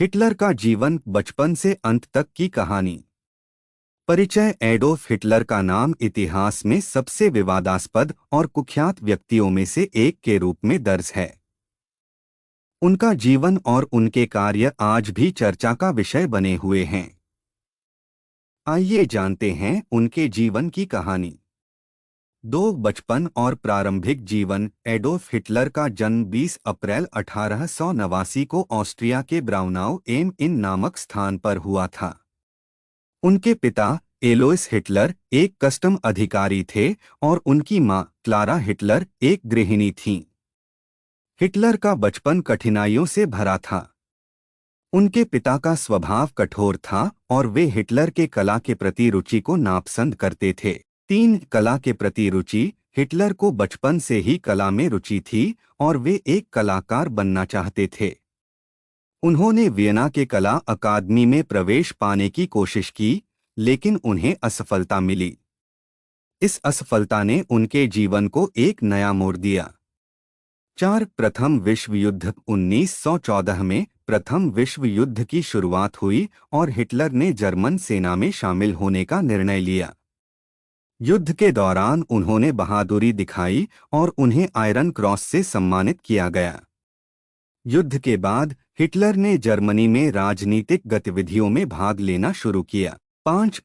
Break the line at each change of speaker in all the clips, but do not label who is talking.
Hitler का जीवन बचपन से अंत तक की कहानी। परिचय। एडोल्फ हिटलर का नाम इतिहास में सबसे विवादास्पद और कुख्यात व्यक्तियों में से एक के रूप में दर्ज है। उनका जीवन और उनके कार्य आज भी चर्चा का विषय बने हुए हैं। आइए जानते हैं उनके जीवन की कहानी। बचपन और प्रारंभिक जीवन। एडोल्फ हिटलर का जन्म 20 अप्रैल 1889 को ऑस्ट्रिया के ब्राउनाउ एम इन नामक स्थान पर हुआ था। उनके पिता एलोइस हिटलर एक कस्टम अधिकारी थे और उनकी मां क्लारा हिटलर एक गृहिणी थीं। हिटलर का बचपन कठिनाइयों से भरा था। उनके पिता का स्वभाव कठोर था और वे हिटलर के कला के प्रति रुचि को नापसंद करते थे। कला के प्रति रुचि। हिटलर को बचपन से ही कला में रुचि थी और वे एक कलाकार बनना चाहते थे। उन्होंने वियना के कला अकादमी में प्रवेश पाने की कोशिश की, लेकिन उन्हें असफलता मिली। इस असफलता ने उनके जीवन को एक नया मोड़ दिया। प्रथम विश्व युद्ध। 1914 में प्रथम विश्व युद्ध की शुरुआत हुई और हिटलर ने जर्मन सेना में शामिल होने का निर्णय लिया। युद्ध के दौरान उन्होंने बहादुरी दिखाई और उन्हें आयरन क्रॉस से सम्मानित किया गया। युद्ध के बाद हिटलर ने जर्मनी में राजनीतिक गतिविधियों में भाग लेना शुरू किया।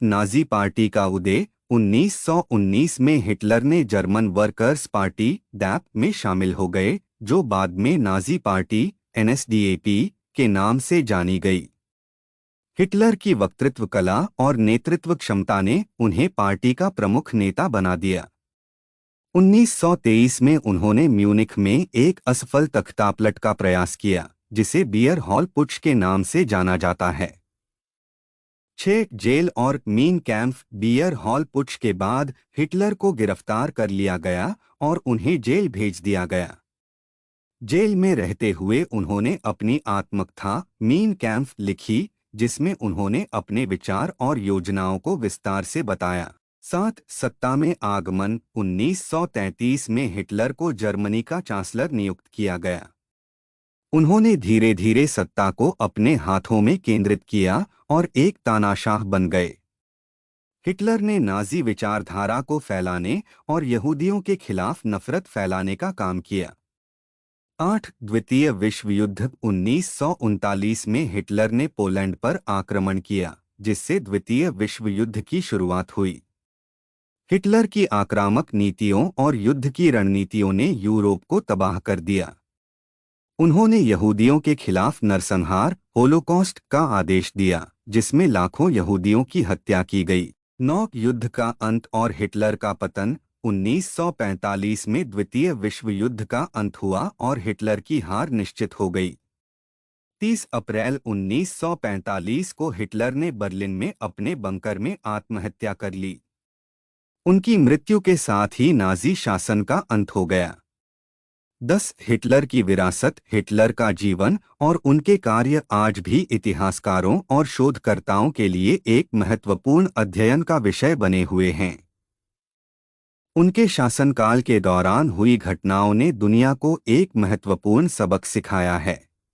नाजी पार्टी का उदय। 1919 में हिटलर ने जर्मन वर्कर्स पार्टी डैप में शामिल हो गए, जो बाद में नाजी पार्टी NSDAP के नाम से जानी गई। हिटलर की वक्तृत्व कला और नेतृत्व क्षमता ने उन्हें पार्टी का प्रमुख नेता बना दिया। 1923 में उन्होंने म्यूनिख में एक असफल तख्तापलट का प्रयास किया, जिसे बियर हॉल पुट्श के नाम से जाना जाता है। जेल और मीन कैंप। बियर हॉल पुट्श के बाद हिटलर को गिरफ्तार कर लिया गया और उन्हें जेल भेज दिया गया। जेल में रहते हुए उन्होंने अपनी आत्मकथा मीन कैंप लिखी, जिसमें उन्होंने अपने विचार और योजनाओं को विस्तार से बताया। सत्ता में आगमन। 1933 में हिटलर को जर्मनी का चांसलर नियुक्त किया गया। उन्होंने धीरे धीरे सत्ता को अपने हाथों में केंद्रित किया और एक तानाशाह बन गए। हिटलर ने नाजी विचारधारा को फैलाने और यहूदियों के खिलाफ नफरत फैलाने का काम किया। द्वितीय विश्व युद्ध। 1939 में हिटलर ने पोलैंड पर आक्रमण किया, जिससे द्वितीय विश्व युद्ध की शुरुआत हुई। हिटलर की आक्रामक नीतियों और युद्ध की रणनीतियों ने यूरोप को तबाह कर दिया। उन्होंने यहूदियों के खिलाफ नरसंहार होलोकॉस्ट का आदेश दिया, जिसमें लाखों यहूदियों की हत्या की गई। युद्ध का अंत और हिटलर का पतन। 1945 में द्वितीय विश्व युद्ध का अंत हुआ और हिटलर की हार निश्चित हो गई। 30 अप्रैल 1945 को हिटलर ने बर्लिन में अपने बंकर में आत्महत्या कर ली। उनकी मृत्यु के साथ ही नाजी शासन का अंत हो गया। हिटलर की विरासत। हिटलर का जीवन और उनके कार्य आज भी इतिहासकारों और शोधकर्ताओं के लिए एक महत्वपूर्ण अध्ययन का विषय बने हुए हैं। उनके शासनकाल के दौरान हुई घटनाओं ने दुनिया को एक महत्वपूर्ण सबक सिखाया है।